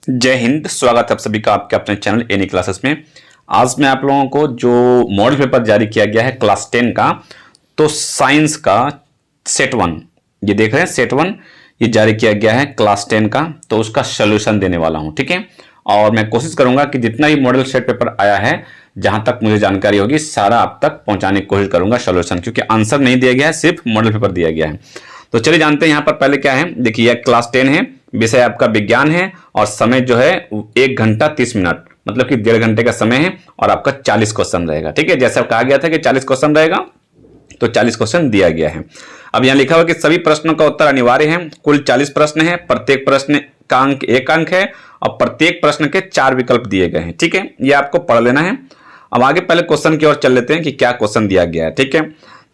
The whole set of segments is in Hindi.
जय हिंद। स्वागत है आप सभी का आपके अपने चैनल एनी क्लासेस में। आज मैं आप लोगों को जो मॉडल पेपर जारी किया गया है क्लास 10 का, तो साइंस का सेट 1, ये देख रहे हैं सेट 1 ये जारी किया गया है क्लास 10 का, तो उसका सोल्यूशन देने वाला हूं। ठीक है, और मैं कोशिश करूंगा कि जितना भी मॉडल सेट पेपर आया है, जहां तक मुझे जानकारी होगी सारा आप तक पहुंचाने की कोशिश करूंगा सोल्यूशन, क्योंकि आंसर नहीं दिया गया है, सिर्फ मॉडल पेपर दिया गया है। तो चलिए जानते हैं यहाँ पर पहले क्या है। देखिए यह क्लास 10 है, विषय आपका विज्ञान है और समय जो है 1 घंटा 30 मिनट, मतलब कि 1.5 घंटे का समय है और आपका 40 क्वेश्चन रहेगा। ठीक है, जैसा कहा गया था कि 40 क्वेश्चन रहेगा, तो 40 क्वेश्चन दिया गया है। अब यहाँ लिखा हुआ कि सभी प्रश्नों का उत्तर अनिवार्य है। कुल 40 प्रश्न है, प्रत्येक प्रश्न का अंक 1 अंक है और प्रत्येक प्रश्न के 4 विकल्प दिए गए हैं। ठीक है, ये आपको पढ़ लेना है। अब आगे पहले क्वेश्चन की ओर चल लेते हैं कि क्या क्वेश्चन दिया गया है। ठीक है,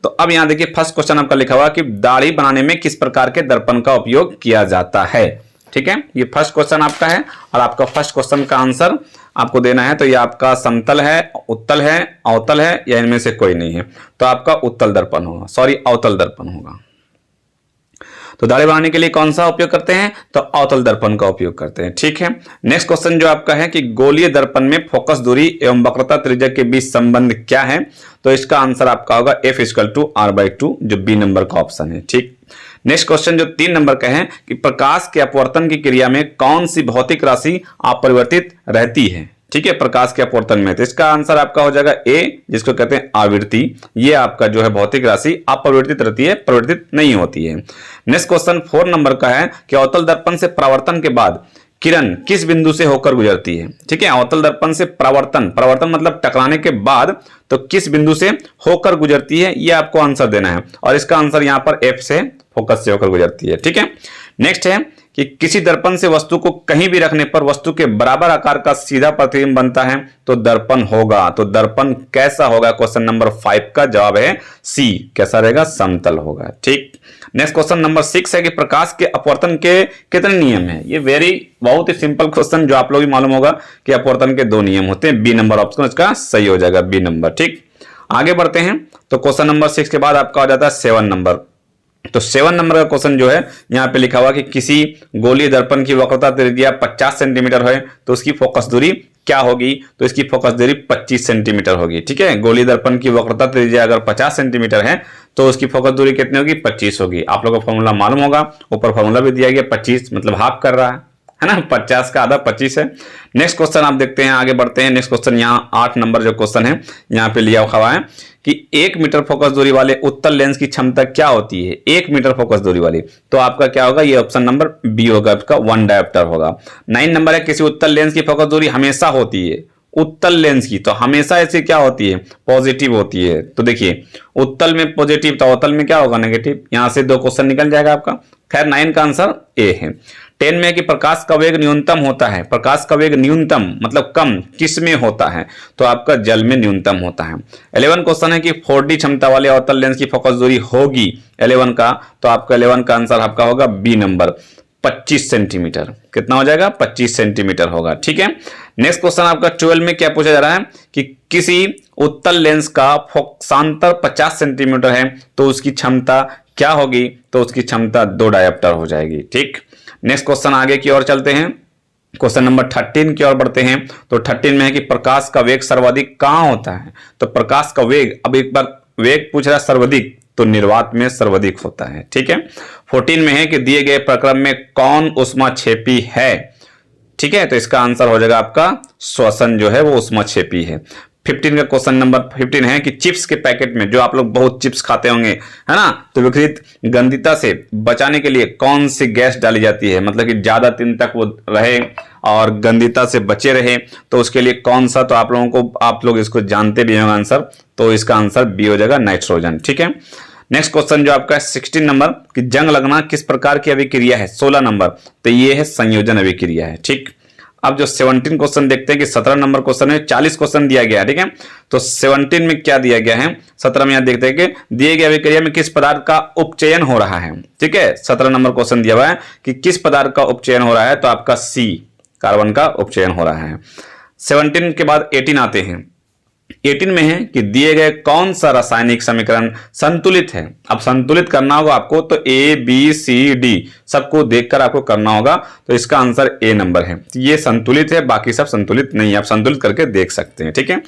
तो अब यहाँ देखिए फर्स्ट क्वेश्चन आपका लिखा हुआ कि दाढ़ी बनाने में किस प्रकार के दर्पण का उपयोग किया जाता है। ठीक है, ये फर्स्ट क्वेश्चन आपका है और आपका फर्स्ट क्वेश्चन का आंसर आपको देना है। तो ये आपका समतल है, उत्तल है, अवतल है या इनमें से कोई नहीं है, तो आपका उत्तल दर्पण होगा, सॉरी अवतल दर्पण होगा। तो दाढ़ी बनाने के लिए कौन सा उपयोग करते हैं, तो अवतल दर्पण का उपयोग करते हैं। ठीक है, नेक्स्ट क्वेश्चन जो आपका है कि गोलीय दर्पण में फोकस दूरी एवं वक्रता त्रिज्या के बीच संबंध क्या है, तो इसका आंसर आपका होगा F=R/2, जो बी नंबर का ऑप्शन है। ठीक, नेक्स्ट क्वेश्चन जो 3 नंबर का है कि प्रकाश के अपवर्तन की क्रिया में कौन सी भौतिक राशि अपरिवर्तित रहती है। ठीक है, प्रकाश के अपवर्तन में, तो इसका आंसर आपका हो जाएगा ए, जिसको कहते हैं आवृत्ति। ये आपका जो है भौतिक राशि अपरिवर्तित रहती है, परिवर्तित नहीं होती है। नेक्स्ट क्वेश्चन 4 नंबर का है कि अवतल दर्पण से परावर्तन के बाद किरण किस बिंदु से होकर गुजरती है। ठीक है, अवतल दर्पण से परावर्तन मतलब टकराने के बाद तो किस बिंदु से होकर गुजरती है, यह आपको आंसर देना है और इसका आंसर यहां पर एफ से, फोकस से होकर गुजरती है। ठीक है, नेक्स्ट है कि किसी दर्पण से वस्तु को कहीं भी रखने पर वस्तु के बराबर आकार का सीधा प्रतिबिंब बनता है, तो दर्पण होगा। तो दर्पण कैसा होगा, क्वेश्चन नंबर 5 का जवाब है सी, कैसा रहेगा, समतल होगा। ठीक, नेक्स्ट क्वेश्चन नंबर 6 है कि प्रकाश के अपवर्तन के कितने नियम है। ये बहुत ही सिंपल क्वेश्चन, जो आप लोग भी मालूम होगा कि अपवर्तन के 2 नियम होते हैं। बी नंबर ऑप्शन इसका सही हो जाएगा, बी नंबर। ठीक, आगे बढ़ते हैं। तो क्वेश्चन नंबर 6 के बाद आपका हो जाता है 7 नंबर। तो 7 नंबर का क्वेश्चन जो है यहाँ पे लिखा हुआ कि किसी गोलीय दर्पण की वक्रता त्रिज्या 50 सेंटीमीटर है, तो उसकी फोकस दूरी क्या होगी, तो इसकी फोकस दूरी 25 सेंटीमीटर होगी। ठीक है, गोलीय दर्पण की वक्रता त्रिज्या अगर 50 सेंटीमीटर है तो उसकी फोकस दूरी कितनी होगी, 25 होगी। आप लोगों को फॉर्मूला मालूम होगा, ऊपर फॉर्मूला भी दिया गया, 25 मतलब हाफ कर रहा है ना, 50 का आधा 25 है। नेक्स्ट क्वेश्चन आप देखते हैं, आगे बढ़ते हैं। नेक्स्ट क्वेश्चन यहाँ 8 नंबर जो क्वेश्चन है यहाँ पे लिया हुआ है कि 1 मीटर फोकस दूरी वाले उत्तल लेंस की क्षमता क्या होती है। 1 मीटर फोकस दूरी वाली, तो आपका क्या होगा, ये ऑप्शन नंबर बी होगा, आपका 1 डायोप्टर होगा। 9 नंबर है किसी उत्तल लेंस की फोकस दूरी हमेशा होती है, उत्तल लेंस की तो हमेशा ऐसे क्या होती है, पॉजिटिव होती है। तो देखिए उत्तल में पॉजिटिव, तो अवतल में क्या होगा, नेगेटिव। यहां से 2 क्वेश्चन निकल जाएगा आपका। खैर 9 का आंसर ए है। 10 में कि प्रकाश का वेग न्यूनतम होता है, प्रकाश का वेग न्यूनतम मतलब कम किस में होता है, तो आपका जल में न्यूनतम होता है। 11 क्वेश्चन है कि 4D क्षमता वाले अवतल लेंस की फोकस दूरी होगी 11 का, तो आपका 11 का आंसर आपका होगा बी नंबर, 25 सेंटीमीटर। कितना हो जाएगा, 25 सेंटीमीटर होगा। ठीक है, नेक्स्ट क्वेश्चन आपका 12 में क्या पूछा जा रहा है कि किसी उत्तल लेंस का फोकसांतर 50 सेंटीमीटर है, तो उसकी क्षमता क्या होगी, तो उसकी क्षमता 2 डायोप्टर हो जाएगी। ठीक, नेक्स्ट क्वेश्चन आगे की ओर चलते हैं, क्वेश्चन नंबर 13 की ओर बढ़ते हैं। तो 13 में है कि प्रकाश का वेग सर्वाधिक कहां होता है, तो प्रकाश का वेग, अब एक बार वेग पूछ रहा है सर्वाधिक, तो निर्वात में सर्वाधिक होता है। ठीक है, 14 में है कि दिए गए प्रक्रम में कौन उष्माक्षेपी है। ठीक है, तो इसका आंसर हो जाएगा आपका श्वसन जो है वो उष्माक्षेपी है। 15 का क्वेश्चन नंबर 15 है कि चिप्स के पैकेट में, जो आप लोग बहुत चिप्स खाते होंगे है ना, तो विकृत गंधिता से बचाने के लिए कौन सी गैस डाली जाती है, मतलब कि ज्यादा दिन तक वो रहे और गंधिता से बचे रहे, तो उसके लिए कौन सा, तो आप लोगों को, आप लोग इसको जानते भी होंगे आंसर, तो इसका आंसर बी हो जाएगा, नाइट्रोजन। ठीक है, नेक्स्ट क्वेश्चन जो आपका है 16 नंबर कि जंग लगना किस प्रकार की अभिक्रिया है। 16 नंबर, तो ये है संयोजन अभिक्रिया है। ठीक, अब जो 17 क्वेश्चन देखते हैं कि 17 नंबर क्वेश्चन है, 40 क्वेश्चन दिया गया है। ठीक है, तो 17 में क्या दिया गया है, 17 में यहां देखते हैं कि दिए गए अभिक्रिया में किस पदार्थ का उपचयन हो रहा है। ठीक है, 17 नंबर क्वेश्चन दिया हुआ है कि किस पदार्थ का उपचयन हो रहा है, तो आपका सी, कार्बन का उपचयन हो रहा है। 17 के बाद 18 आते हैं। 18 में है कि दिए गए कौन सा रासायनिक समीकरण संतुलित है। अब संतुलित करना होगा आपको, तो ए बी सी डी सबको देखकर आपको करना होगा, तो इसका आंसर ए नंबर है। ये संतुलित है, बाकी सब संतुलित नहीं है, आप संतुलित करके देख सकते हैं। ठीक है।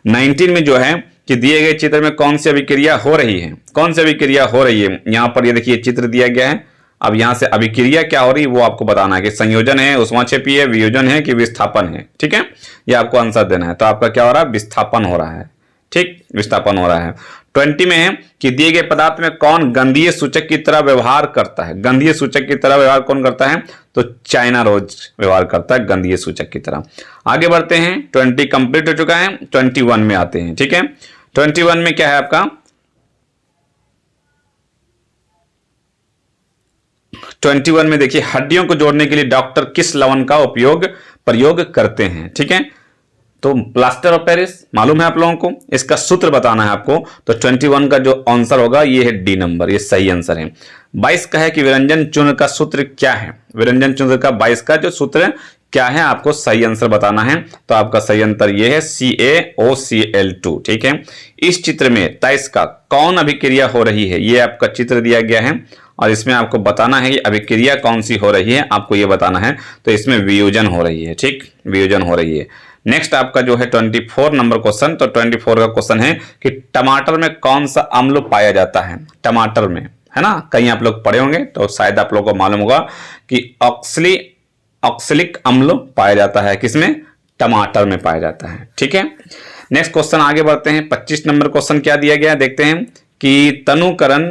19 में जो है कि दिए गए चित्र में कौन सी अभिक्रिया हो रही है, कौन सी अभिक्रिया हो रही है। यहां पर ये देखिए चित्र दिया गया है। अब यहां से अभिक्रिया क्या हो रही है वो आपको बताना है कि संयोजन है, ऊष्माक्षेपी है, वियोजन है कि विस्थापन है। ठीक है, ये आपको आंसर देना है। तो आपका क्या हो रहा है, विस्थापन हो रहा है। ठीक, विस्थापन हो रहा है। 20 में है कि दिए गए पदार्थ में कौन गंधीय सूचक की तरह व्यवहार करता है। गंधीय सूचक की तरह व्यवहार कौन करता है, तो चाइना रोज व्यवहार करता है गंधीय सूचक की तरह। आगे बढ़ते हैं, 20 कंप्लीट हो चुका है, 21 में आते हैं। ठीक है, 21 में क्या है आपका, 21 में देखिए हड्डियों को जोड़ने के लिए डॉक्टर किस लवण का प्रयोग करते हैं। ठीक है, तो प्लास्टर ऑफ पेरिस मालूम है आप लोगों को, इसका सूत्र बताना है आपको। तो 21 का जो आंसर होगा ये है डी नंबर, ये सही आंसर है। 22 का है कि विरंजन चूर्ण का सूत्र क्या है। विरंजन चूर्ण का 22 का जो सूत्र क्या है आपको सही आंसर बताना है। तो आपका सही आंसर ये है CaOCl2। ठीक है, इस चित्र में 23 का कौन अभिक्रिया हो रही है, ये आपका चित्र दिया गया है और इसमें आपको बताना है कि अभिक्रिया कौन सी हो रही है, आपको ये बताना है। तो इसमें वियोजन हो रही है। ठीक, वियोजन हो रही है। नेक्स्ट आपका जो है 24 नंबर क्वेश्चन। तो 24 का क्वेश्चन है कि टमाटर में कौन सा अम्ल पाया जाता है। टमाटर में, है ना, कहीं आप लोग पढ़े होंगे तो शायद आप लोगों को मालूम होगा कि ऑक्सैलिक अम्ल पाया जाता है किसमें, टमाटर में पाया जाता है। ठीक है, नेक्स्ट क्वेश्चन आगे बढ़ते हैं। 25 नंबर क्वेश्चन क्या दिया गया देखते हैं कि तनुकरण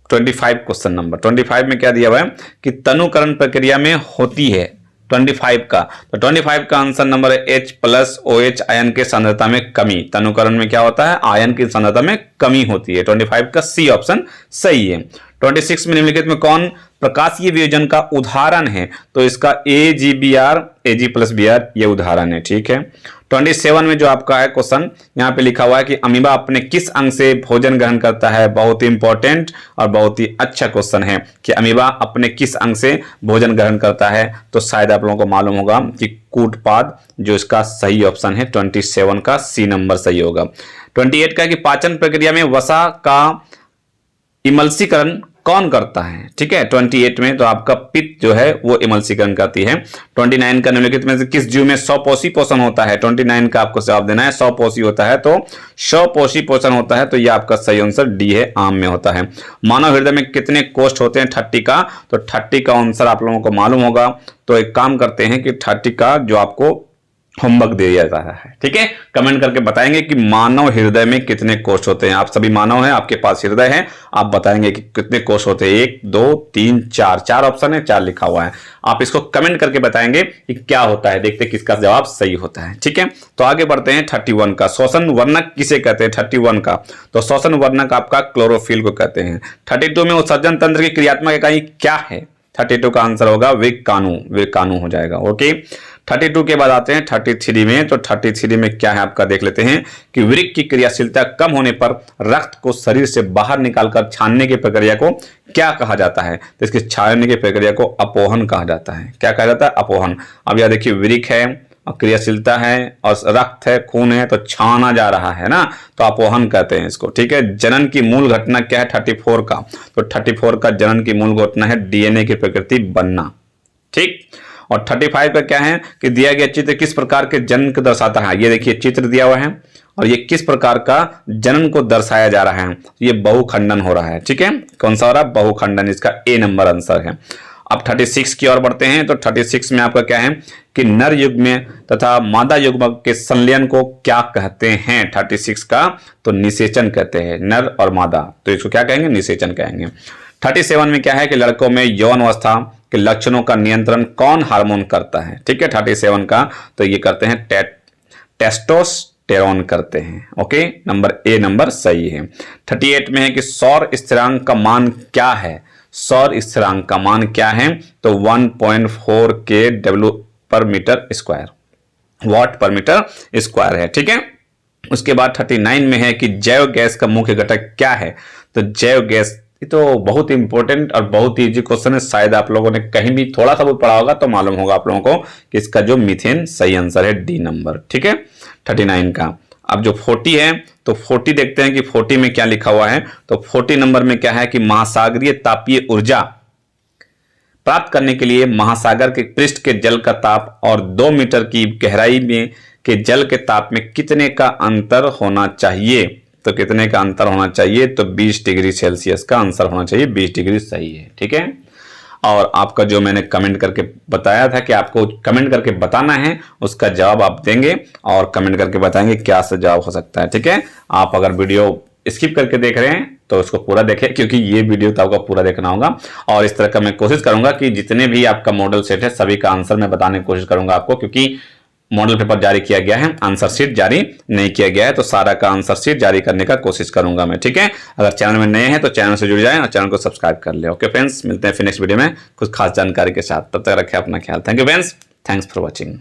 25 क्वेश्चन नंबर 25 में क्या दिया हुआ है कि तनुकरण प्रक्रिया में होती है 25 का। तो 25 का आंसर नंबर है H+OH आयन के सांद्रता में कमी। तनुकरण में क्या होता है, आयन की सांद्रता में कमी होती है। 25 का सी ऑप्शन सही है। 26 में निम्नलिखित में कौन प्रकाशीय वियोजन का उदाहरण है, तो इसका AgBr Ag+Br ये उदाहरण है। ठीक है, 27 में जो आपका है क्वेश्चन यहाँ पे लिखा हुआ है कि अमीबा अपने किस अंग से भोजन ग्रहण करता है। बहुत ही इंपॉर्टेंट और बहुत ही अच्छा क्वेश्चन है कि अमीबा अपने किस अंग से भोजन ग्रहण करता है। तो शायद आप लोगों को मालूम होगा कि कूटपाद, जो इसका सही ऑप्शन है 27 का सी नंबर सही होगा। 28 का कि पाचन प्रक्रिया में वसा का इमल्सीकरण कौन करता है। ठीक है, 28 में तो आपका पित्त जो है वो इमल्सीकरण करती है। 29 का निम्नलिखित में से किस जीव में स्वपोषी पोषण होता है। 29 का आपको जवाब देना है, स्वपोषी होता है तो स्वपोषी पोषण होता है, तो ये आपका सही आंसर डी है, आम में होता है। मानव हृदय में कितने कोष्ठ होते हैं 30 का, तो 30 का आंसर आप लोगों को मालूम होगा। तो एक काम करते हैं कि 30 का जो आपको होमवर्क दे दिया जाता है। ठीक है, कमेंट करके बताएंगे कि मानव हृदय में कितने कोष होते हैं। आप सभी मानव हैं, आपके पास हृदय है, आप बताएंगे कि कितने कोष होते हैं। 1 2 3 4 4 ऑप्शन है, 4 लिखा हुआ है। आप इसको कमेंट करके बताएंगे कि क्या होता है, देखते हैं किसका जवाब सही होता है। ठीक है, तो आगे बढ़ते हैं 31 का। श्वसन वर्णक किसे कहते हैं 31 का, तो श्वसन वर्णक आपका क्लोरोफिल को कहते हैं। 32 में उत्सर्जन तंत्र की क्रियात्मक इकाई क्या है। 32 का आंसर होगा विकाणु हो जाएगा। ओके, 32 के बाद आते हैं 33 में। तो 33 में क्या है आपका देख लेते हैं कि वृक्क की क्रियाशीलता कम होने पर रक्त को शरीर से बाहर निकालकर छानने की प्रक्रिया को क्या कहा जाता है। तो इसके छानने की प्रक्रिया को अपोहन कहा जाता है। क्या कहा जाता है, अपोहन। अब यह देखिए वृक्क है और क्रियाशीलता है और रक्त है, खून है, तो छाना जा रहा है ना, तो अपोहन कहते हैं इसको। ठीक है, जनन की मूल घटना क्या है 34 का, तो 34 का जनन की मूल घटना है डीएनए की प्रकृति बनना। ठीक, और 35 का क्या है कि दिया गया चित्र किस प्रकार के जनन को दर्शाता है। ये देखिए चित्र दिया हुआ है और ये किस प्रकार का जनन को दर्शाया जा रहा है, ये बहुखंडन हो रहा है। ठीक है, कौन सा हो रहा है, बहुखंडन, इसका ए नंबर आंसर है। अब 36 की ओर बढ़ते हैं। तो 36 में आपका क्या है कि नर युग्म तथा मादा युग्म के संलयन को क्या कहते हैं। 36 का तो निषेचन कहते हैं, नर और मादा, तो इसको क्या कहेंगे, निषेचन कहेंगे। 37 में क्या है कि लड़कों में यौन अवस्था के लक्षणों का नियंत्रण कौन हार्मोन करता है। ठीक है, 37 का तो ये करते हैं टेस्टोस्टेरोन करते हैं। ओके, नंबर ए नंबर सही है। 38 में है कि सौर स्थिरांक का मान क्या है। सौर स्थिरांक का मान क्या है, तो 1.4 kW/m², वाट पर मीटर स्क्वायर है। ठीक है, उसके बाद 39 में है कि जैव गैस का मुख्य घटक क्या है। तो जैव गैस, ये तो बहुत इंपॉर्टेंट और बहुत इजी क्वेश्चन है, शायद आप लोगों ने कहीं भी थोड़ा सा बहुत पढ़ा होगा तो मालूम होगा आप लोगों को कि इसका जो मीथेन सही आंसर है डी नंबर। ठीक है, 39 का। अब जो 40 है तो 40 देखते हैं कि 40 में क्या लिखा हुआ है। तो 40 नंबर में क्या है कि महासागरीय तापीय ऊर्जा प्राप्त करने के लिए महासागर के पृष्ठ के जल का ताप और 2 मीटर की गहराई में के जल के ताप में कितने का अंतर होना चाहिए। तो कितने का अंतर होना चाहिए, तो 20 डिग्री सेल्सियस का आंसर होना चाहिए। 20 डिग्री सही है, ठीक है। और आपका जो मैंने कमेंट करके बताया था कि आपको कमेंट करके बताना है, उसका जवाब आप देंगे और कमेंट करके बताएंगे क्या सा जवाब हो सकता है, ठीक है। आप अगर वीडियो स्किप करके देख रहे हैं तो उसको पूरा देखें, क्योंकि ये वीडियो तो आपका पूरा देखना होगा। और इस तरह का मैं कोशिश करूंगा कि जितने भी आपका मॉडल सेट है सभी का आंसर मैं बताने की कोशिश करूंगा आपको, क्योंकि मॉडल पेपर जारी किया गया है, आंसर शीट जारी नहीं किया गया है, तो सारा का आंसर शीट जारी करने का कोशिश करूंगा मैं, ठीक है। अगर चैनल में नए हैं तो चैनल से जुड़ जाएं और चैनल को सब्सक्राइब कर ले। ओके फ्रेंड्स, मिलते हैं फिर नेक्स्ट वीडियो में कुछ खास जानकारी के साथ। तब तक रखें अपना ख्याल। Thank you friends, thanks for watching.